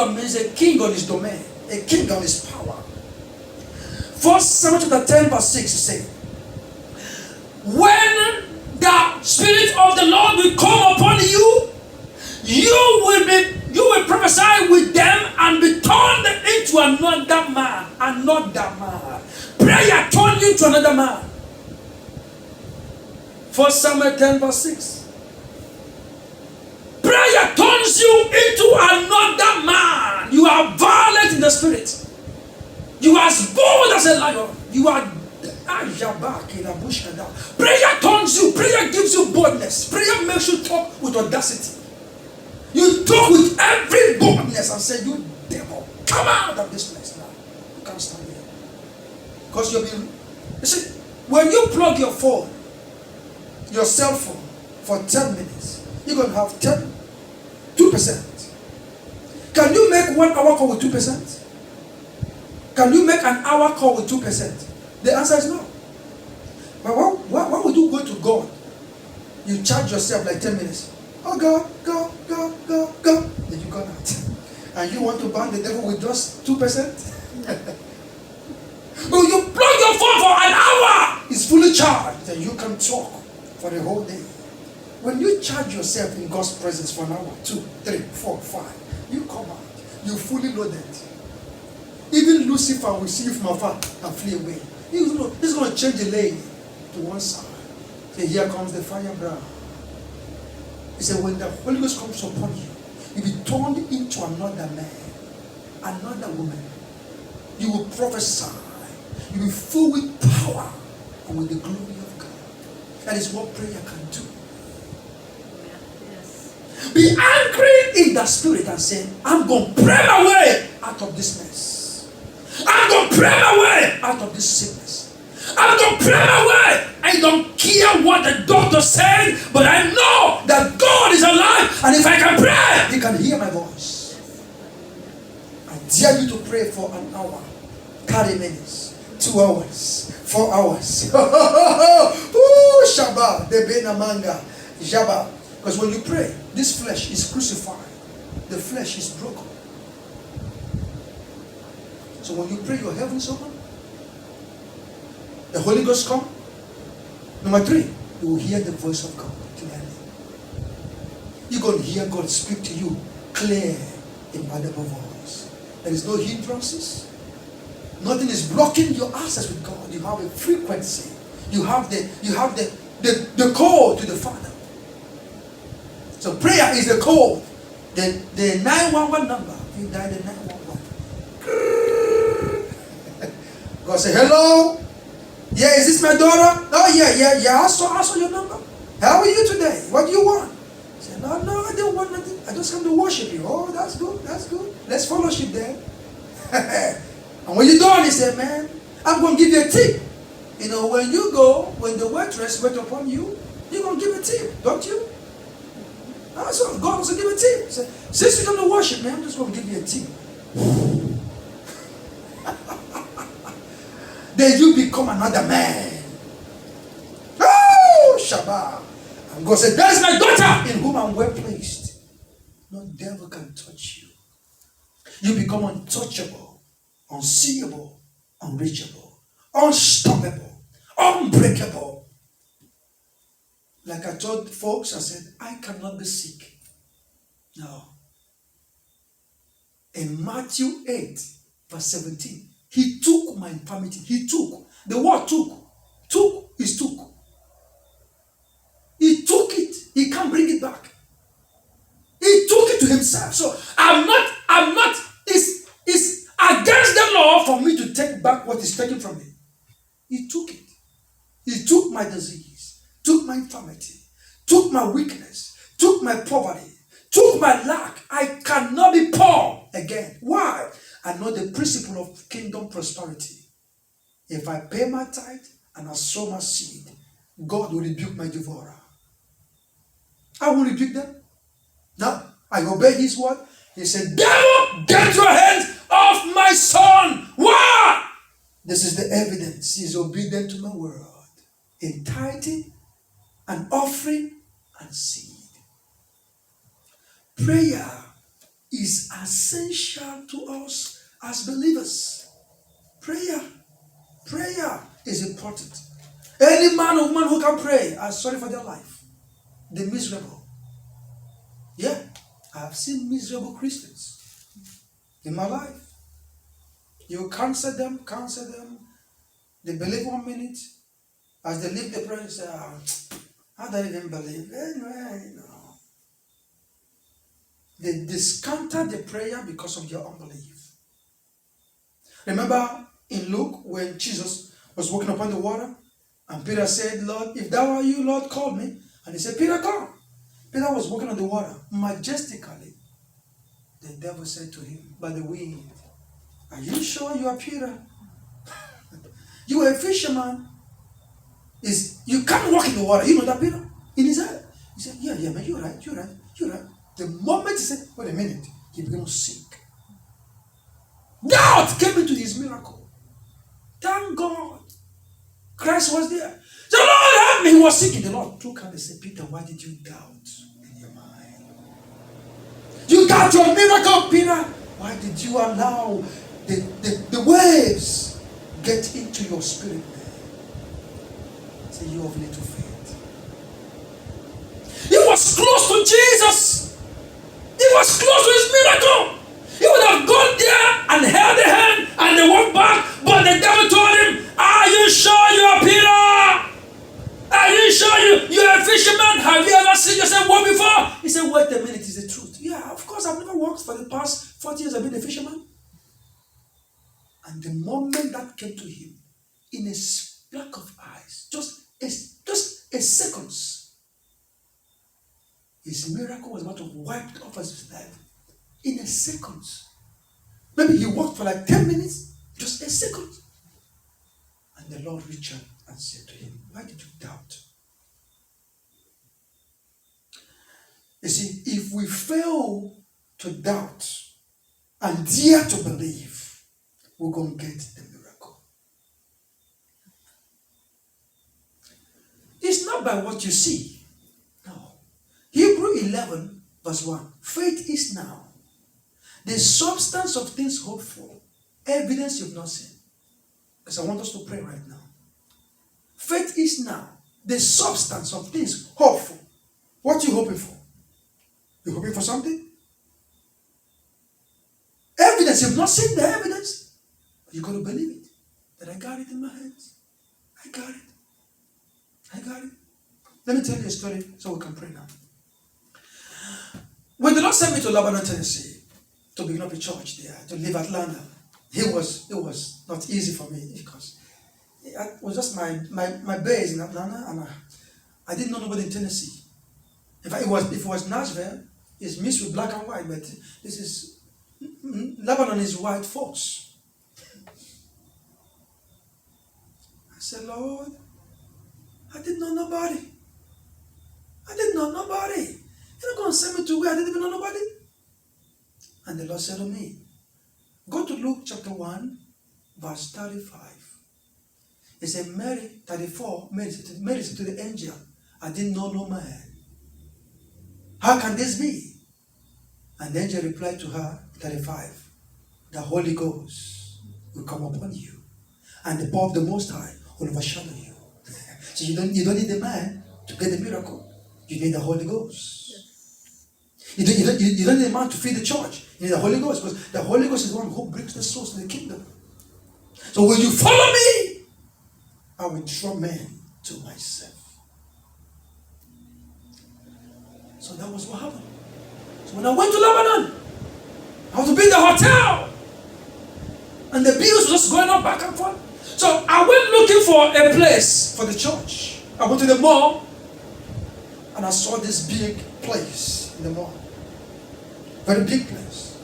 kingdom means a king on his domain, a king on his power. 1 Samuel chapter 10 verse 6 says, when the Spirit of the Lord will come upon you, you will prophesy with them and be turned into another man. Another man. Prayer turns you into another man. 1 Samuel 10 verse 6. Prayer turns you into another man. You are violent in the spirit. You are as bold as a lion. You are prayer turns you. Prayer gives you boldness. Prayer makes you talk with audacity. You talk with every boldness and say, you devil, come out of this place now. You can't stand here. Because you'll be... You see, when you plug your phone, your cell phone, for 10 minutes, you're going to have 2%. Can you make 1 hour call with 2%? Can you make an hour call with 2%? The answer is no. But why would you go to God? You charge yourself like 10 minutes. Oh God, go. Then you gone out. And you want to ban the devil with just 2%? But you plug your phone for an hour. It's fully charged. Then you can talk for the whole day. When you charge yourself in God's presence for an hour, 2, 3, 4, 5, you come out. You fully loaded. Even Lucifer will see you from afar and flee away. He's going to change the lane to one side. Say, here comes the fire brand. He said, when the Holy Ghost comes upon you, you'll be turned into another man, another woman. You will prophesy. You'll be full with power and with the glory of God. That is what prayer can do. Yes. Be angry in the spirit and say, I'm going to pray my way out of this mess. I'm going to pray my way out of this sickness. I'm going to pray my way. I don't care what the doctor said, but I know that God is alive, and if I can pray, He can hear my voice. I dare you to pray for an hour, 30 minutes, 2 hours, 4 hours. Ooh, Shabbat, Debena Manga, Jabba. Because when you pray, this flesh is crucified. The flesh is broken. So when you pray, your heavens open. The Holy Ghost come. Number 3, you will hear the voice of God clearly. You're going to hear God speak to you clear in audible voice. There is no hindrances. Nothing is blocking your access with God. You have a frequency. You have the code to the Father. So prayer is the code. The 911 number. You dial the 911. God say, hello. Yeah, is this my daughter? Oh, yeah. I saw your number. How are you today? What do you want? I said, no, I don't want nothing. I just come to worship you. Oh, that's good. Let's fellowship there. And when you're done, he said, man, I'm going to give you a tip. You know, when you go, when the waitress wait upon you, you're going to give a tip, don't you? So God wants to give a tip. He said, since you come to worship, man, I'm just going to give you a tip. Then you become another man. Oh, Shabbat. And God said, that is my daughter in whom I'm well pleased. No devil can touch you. You become untouchable, unseeable, unreachable, unstoppable, unbreakable. Like I told folks, I said, I cannot be sick. No. In Matthew 8, verse 17, He took my infirmity. He took. The word took. Took is took. He took it. He can't bring it back. He took it to himself. So I'm not, it's against the law for me to take back what is taken from me. He took it. He took my disease, took my infirmity, took my weakness, took my poverty, took my lack. I cannot be poor again. Why? I know the principle of kingdom prosperity. If I pay my tithe and I sow my seed, God will rebuke my devourer. I will rebuke them. Now, I obey His word. He said, devil, get your hands off my son. Why? This is the evidence. He is obedient to my word. In tithing and offering and seed. Prayer is essential to us as believers. Prayer. Prayer is important. Any man or woman who can pray are sorry for their life. The miserable. Yeah, I have seen miserable Christians in my life. You counsel them. They believe 1 minute. As they leave the prayer, they say, how do I even believe? Anyway, no. They discounted the prayer because of their unbelief. Remember in Luke when Jesus was walking upon the water and Peter said, Lord, if thou are you, Lord, call me. And he said, Peter, come. Peter was walking on the water majestically. The devil said to him by the wind, are you sure you are Peter? You are a fisherman. You can't walk in the water. You know that, Peter? In his head. He said, yeah, man, you're right. The moment he said, wait a minute, he began to sink. Doubt came into his miracle. Thank God. Christ was there. The Lord help me. He was sinking. The Lord took him and said, Peter, why did you doubt in your mind? You got your miracle, Peter. Why did you allow the waves get into your spirit, man? Say, you have little faith. He was close to Jesus. He was close to his miracle. He would have gone there and held the hand and they walked back, but the devil told him, are you sure you are Peter? Are you sure you are a fisherman? Have you ever seen yourself walk before? He said, wait a minute, is the truth. Yeah, of course, I've never walked for the past 40 years. I've been a fisherman. And the moment that came to him, in a spark of eyes, just a seconds, his miracle was about to wipe off his life. In a second. Maybe he walked for like 10 minutes, just a second. And the Lord reached out and said to him, why did you doubt? You see, if we fail to doubt and dare to believe, we're going to get the miracle. It's not by what you see. No. Hebrew 11 verse 1. Faith is now the substance of things hoped for, evidence you've not seen. Because I want us to pray right now. Faith is now the substance of things hoped for. What are you hoping for? You hoping for something? Evidence, you've not seen the evidence. But you've got to believe it. That I got it in my hands. I got it. Let me tell you a story so we can pray now. When the Lord sent me to Lebanon, Tennessee, to begin up a church there, to leave Atlanta, it was not easy for me because it was just my base in Atlanta, and I didn't know nobody in Tennessee. In fact, if it was Nashville, it's mixed with black and white, but this is Lebanon is white folks. I said, Lord, I didn't know nobody. You're not going to send me to where I didn't even know nobody. And the Lord said to me, go to Luke chapter 1, verse 35. He said, Mary, 34, Mary said to the angel, I didn't know no man. How can this be? And the angel replied to her, 35, the Holy Ghost will come upon you, and the power of the Most High will overshadow you. So you don't need the man to get the miracle. You need the Holy Ghost. You don't need a man to feed the church. You need the Holy Ghost, because the Holy Ghost is the one who brings the souls to the kingdom. So when you follow me, I will draw men to myself. So that was what happened. So when I went to Lebanon, I had to be in the hotel. And the bills were just going up back and forth. So I went looking for a place for the church. I went to the mall and I saw this big place in the mall. Very big place.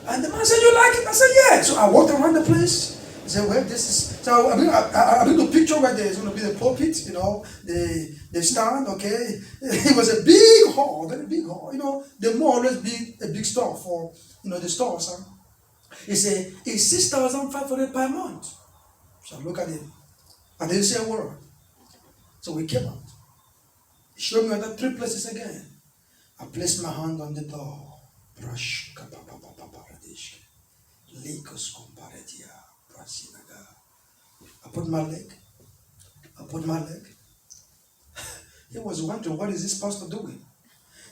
And the man said, you like it? I said, yeah. So I walked around the place. I said, well, this is... So I bring the picture where there's going to be the pulpit, the stand, okay? It was a big hall, very big hall. The mall always be a big store for, the stores. Huh? It's 6,500 per month. So I look at it. I didn't say a word. So we came out. He showed me other 3 places again. I placed my hand on the door. Brush kapapapapaparadesh. Likos komparadia. Brasinaga. I put my leg. He was wondering, what is this pastor doing?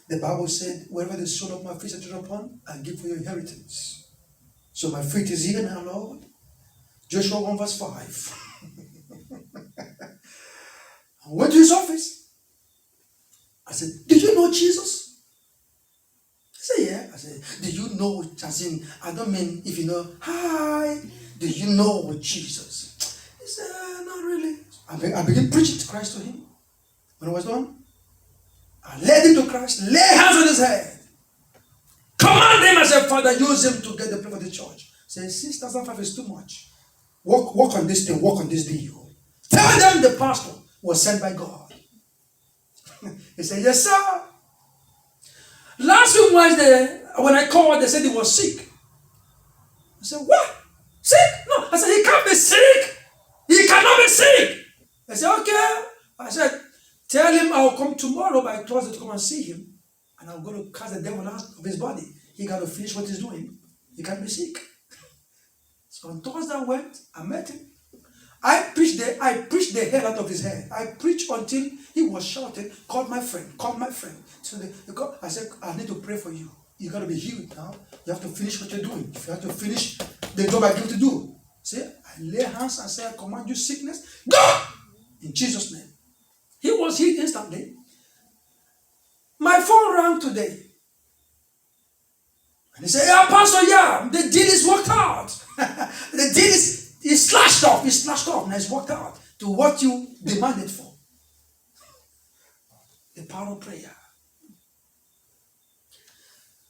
The Bible said, wherever the sole of my feet are upon, I give for your inheritance. So my feet is here now, Lord. Joshua 1 verse 5. I went to his office. I said, do you know Jesus? He said, yeah. I said, do you know, as in, I don't mean if you know, hi, do you know Jesus? He said, not really. I began preaching to Christ to him. When I was done, I led him to Christ, lay hands on his head, command him. I said, Father, use him to get the plan of the church. Say, 6,500 is too much. Work on this thing, work on this deal. Tell them the pastor was sent by God. He said, yes, sir. Last week Wednesday, when I called, they said he was sick. I said, what? Sick? No. I said, he can't be sick. He cannot be sick. I said, okay. I said, tell him I'll come tomorrow by Thursday to come and see him. And I'm going to cast the devil out of his body. He got to finish what he's doing. He can't be sick. So on Thursday I went, I met him. I preached the hell out of his head. I preached until he was shouting, call my friend, call my friend. So I said, I need to pray for you. You got to be healed now. You have to finish what you're doing. If you have to finish the job I give to do. See, I lay hands and say, I command you sickness. Go! In Jesus' name. He was healed instantly. My phone rang today. And he said, yeah, Pastor, yeah, the deal is worked out. The deal is slashed off. It's slashed off. Now it's worked out to what you demanded for. The power of prayer.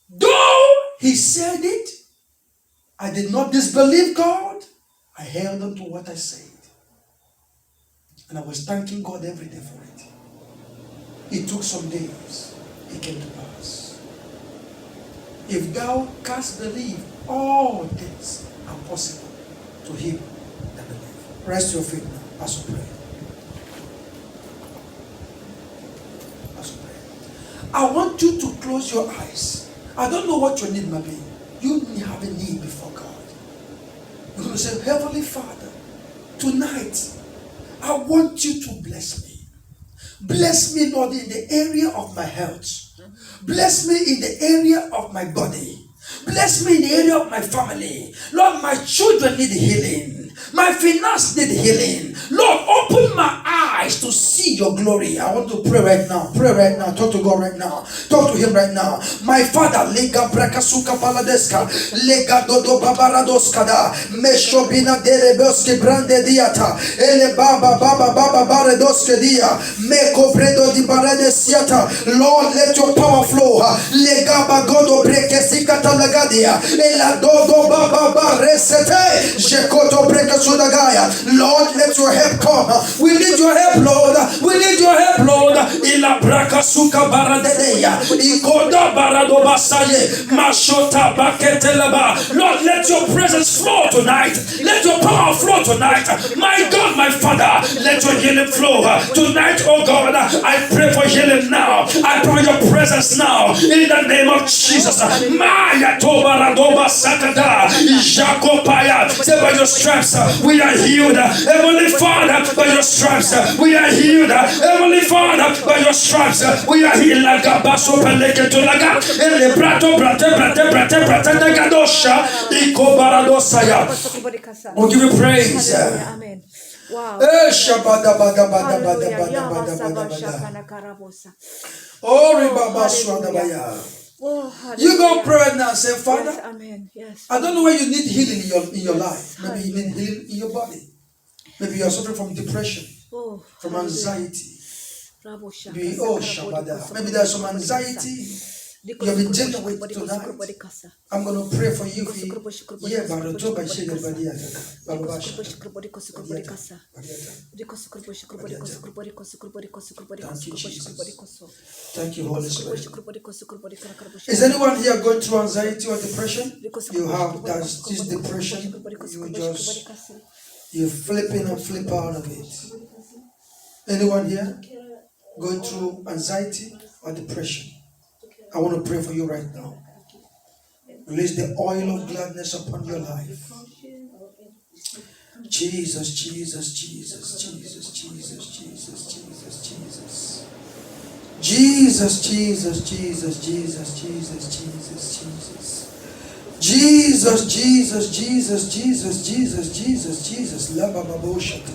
Though he said it, I did not disbelieve God. I held on to what I said. And I was thanking God every day for it. It took some days. It came to pass. If thou canst believe, all things are possible to him that believe. Rest your feet now as we pray. As we pray. I want you to close your eyes. I don't know what your need might be. You have a need before God. You're going to say, Heavenly Father, tonight, I want you to bless me. Bless me, Lord, in the area of my health. Bless me in the area of my body. Bless me in the area of my family. Lord, my children need healing. My finance need healing. Lord, open my eyes to see your glory. I want to pray right now. Pray right now. Talk to God right now. Talk to him right now. My Father, lega brakasuka paladeska, lega dodo babaradoskada, meshobina derebeski brande diata, ele baba baredoske dia, meko bredo di baradesiata. Lord, let your power flow. Lega bagodo brekesika talagadia, ela dodo baba resete, jekoto brekesudagaya. Lord, let your help come. We need your help, Lord. We need your help, Lord. Ila brakasuka baradeya, ikoda barado basaye, mashota baketeleba. Lord, let your presence flow tonight. Let your power flow tonight. My God, my Father, let your healing flow tonight. Oh God, I pray for healing now. I pray your presence now in the name of Jesus. Maya toba radoba sakada, Jakopaya. Say, by your stripes we are healed. Heavenly Father, by your stripes we are healed. Heavenly Father, by your stripes we are healed. Laga baso peleke to laga ele brato brate negadosha iko baradosaya. We'll give you praise. Amen. Wow. You go pray now. Say, Father, yes, amen. Yes. I don't know where you need healing in your life. Maybe you need healing in your body. Maybe you are suffering from depression, from anxiety. Maybe there's some anxiety you have been dealing with tonight. I'm going to pray for you. Thank you, Holy Spirit. Is anyone here going through anxiety or depression? You have this depression. You're flipping and flip out of it. Anyone here going through anxiety or depression? I want to pray for you right now. Release the oil of gladness upon your life. Jesus, Jesus, Jesus, Jesus, Jesus, Jesus, Jesus, Jesus. Jesus, Jesus, Jesus, Jesus, Jesus, Jesus, Jesus. Jesus, Jesus, Jesus, Jesus, Jesus, Jesus, Jesus. Laba baboshata.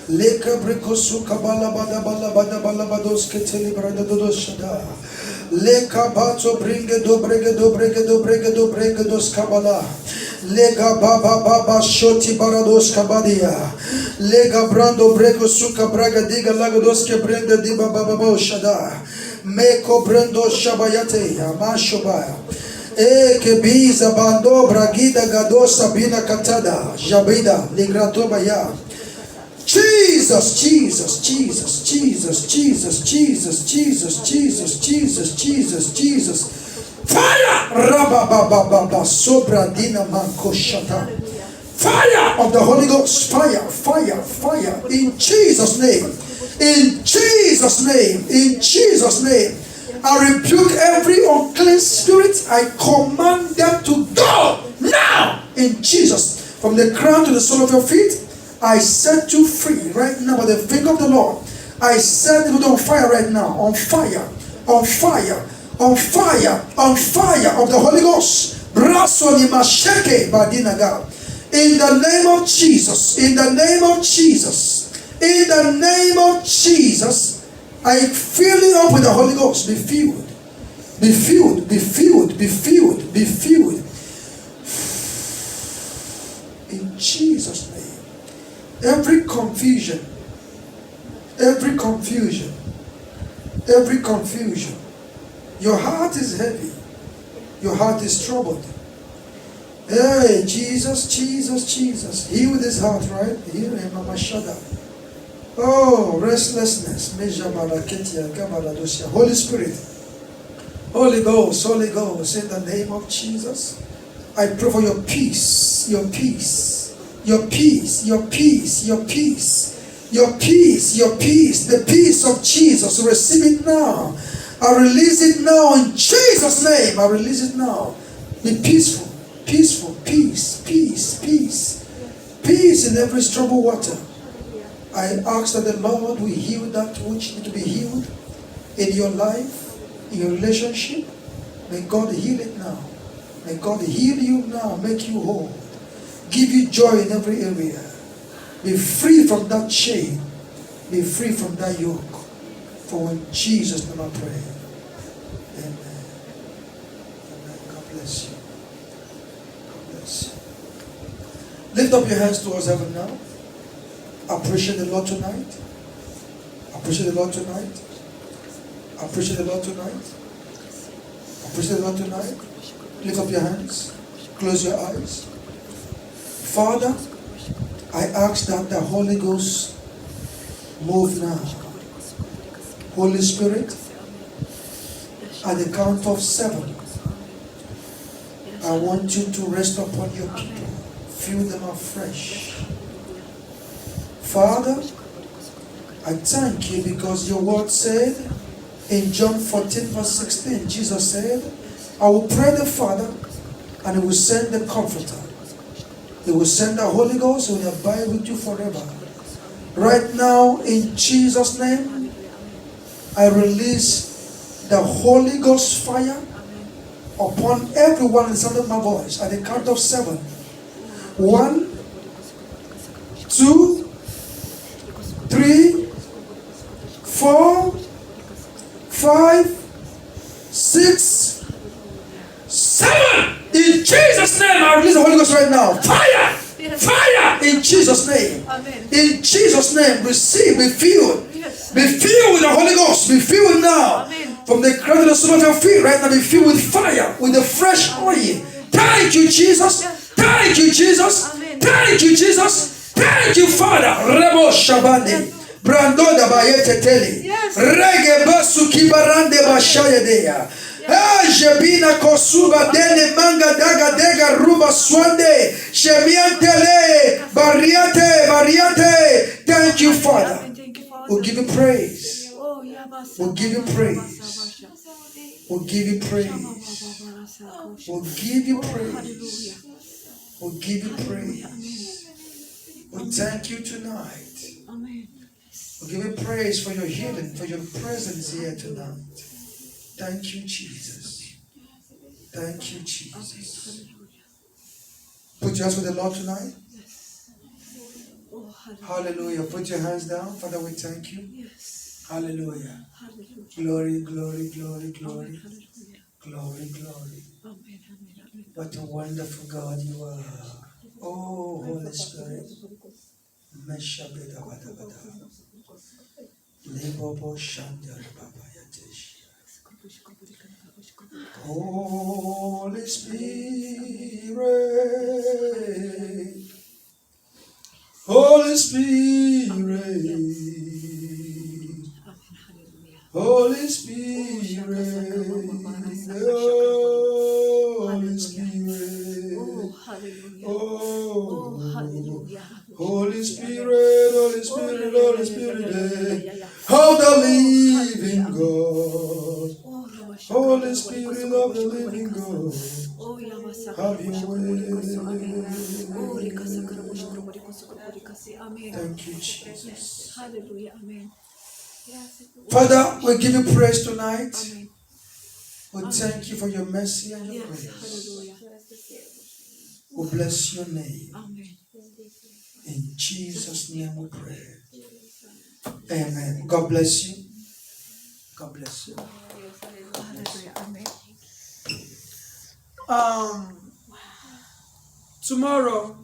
Leka brikosu kabala bada bala bada bala bados keteli brada dodoshada. Leka bato bringe do brege do brege do brege do brege dos kabala. Lega baba baba shoti barados kabadia. Lega brando brego suka braga diga lagados ke brenda di baba baba shada. Meko brendo shabayate amashobaya. Ke biza bando bragida gadosa bina katada jabida ligratobaya. Jesus, Jesus, Jesus, Jesus, Jesus, Jesus, Jesus, Jesus, Jesus, Jesus, Jesus. Fire! Rababababa sobra dina mankoshata. Fire of the Holy Ghost. Fire, fire, fire. In Jesus' name. In Jesus' name. In Jesus' name. I rebuke every unclean spirit. I command them to go now. In Jesus. From the crown to the sole of your feet. I set you free right now by the finger of the Lord. I set you on fire right now. On fire. On fire. On fire. On fire of the Holy Ghost. Brasoni masheke badinaga. In the name of Jesus. In the name of Jesus. In the name of Jesus. I fill you up with the Holy Ghost. Be filled. Be filled. Be filled. Be filled. Be filled. In Jesus' name. Every confusion, every confusion, every confusion. Your heart is heavy. Your heart is troubled. Hey, Jesus, Jesus, Jesus. Heal this heart, right? Heal him, Mama Shada. Oh, restlessness. Holy Spirit. Holy Ghost, Holy Ghost. In the name of Jesus. I pray for your peace, your peace. Your peace, your peace, your peace, your peace, your peace, the peace of Jesus. Receive it now. I release it now in Jesus' name. I release it now. Be peaceful, peaceful, peace, peace, peace, peace in every troubled water. I ask that the Lord will heal that which needs to be healed in your life, in your relationship. May God heal it now. May God heal you now, make you whole. Give you joy in every area. Be free from that chain. Be free from that yoke. For in Jesus' name I pray. Amen. Amen. God bless you. God bless you. Lift up your hands towards heaven now. Appreciate the Lord tonight. Appreciate the Lord tonight. Appreciate the Lord tonight. Appreciate the Lord tonight. Lift up your hands. Close your eyes. Father, I ask that the Holy Ghost move now. Holy Spirit, at the count of 7, I want you to rest upon your people. Fill them afresh. Father, I thank you because your word said in John 14 verse 16, Jesus said, I will pray the Father and he will send the Comforter. He will send the Holy Ghost who will abide with you forever. Right now, in Jesus' name, I release the Holy Ghost fire upon everyone in the sound of my voice at the count of 7. 1, 2, 3, 4, 5, 6, 7. In Jesus' name, I release the Holy Ghost right now. Fire! Fire! In Jesus' name. Amen. In Jesus' name, receive, be filled. Yes. Be filled with the Holy Ghost. Be filled now. Amen. From the crown to the sole of your feet right now, be filled with fire, with the fresh oil. Thank you, Jesus. Thank you, Jesus. Amen. Thank you, Jesus. Thank you, Father. Rebo Shabande. Brando da Bayete Teli. Yes. Rege Basu Kibarande Bashayadea. Jebina Kosuba Dene Manga Daga Dega Ruba Swande. Shemiantele. Bariate. Thank you, Father. Thank you, Father. We'll give you praise. Oh, Yabasa. We'll give you praise. We'll give you praise. We'll give you Oh, praise. hallelujah. We'll give you Hallelujah. praise. Amen. We thank you tonight. Amen. We'll give you praise for your healing, for your presence here tonight. Thank you, Jesus. Thank you, Jesus. Hallelujah. Put your hands with the Lord tonight. Yes. Oh, hallelujah. Hallelujah. Put your hands down. Father, we thank you. Yes. Hallelujah. Hallelujah. Glory, glory, glory, Amen. glory. Hallelujah. Glory, glory. Amen. Amen. Amen. What a wonderful God you are. Oh, Holy Spirit. Meshabedabadabada. Lebobo Shandarababayatesh. Holy Spirit. Holy Spirit. Holy Spirit. Holy Spirit. Oh, hallelujah. Oh, Oh, hallelujah. Holy Spirit, Holy Oh, Spirit, yeah, Holy yeah, Spirit, yeah, yeah, yeah, yeah, yeah. of the Oh, living hallelujah. God. Oh, Rabashaka, Holy Spirit of the living God, oh, Yamasaka, have your way. Amen. Oh, Rikasaka, Amen. Thank you, Yes, Jesus. hallelujah, Amen. Father, we give you praise tonight. Amen. We thank you for your mercy and your Yes, grace. hallelujah. We bless your name. Amen. In Jesus' name we pray. Amen. God bless you. God bless you. Hallelujah, Amen. Tomorrow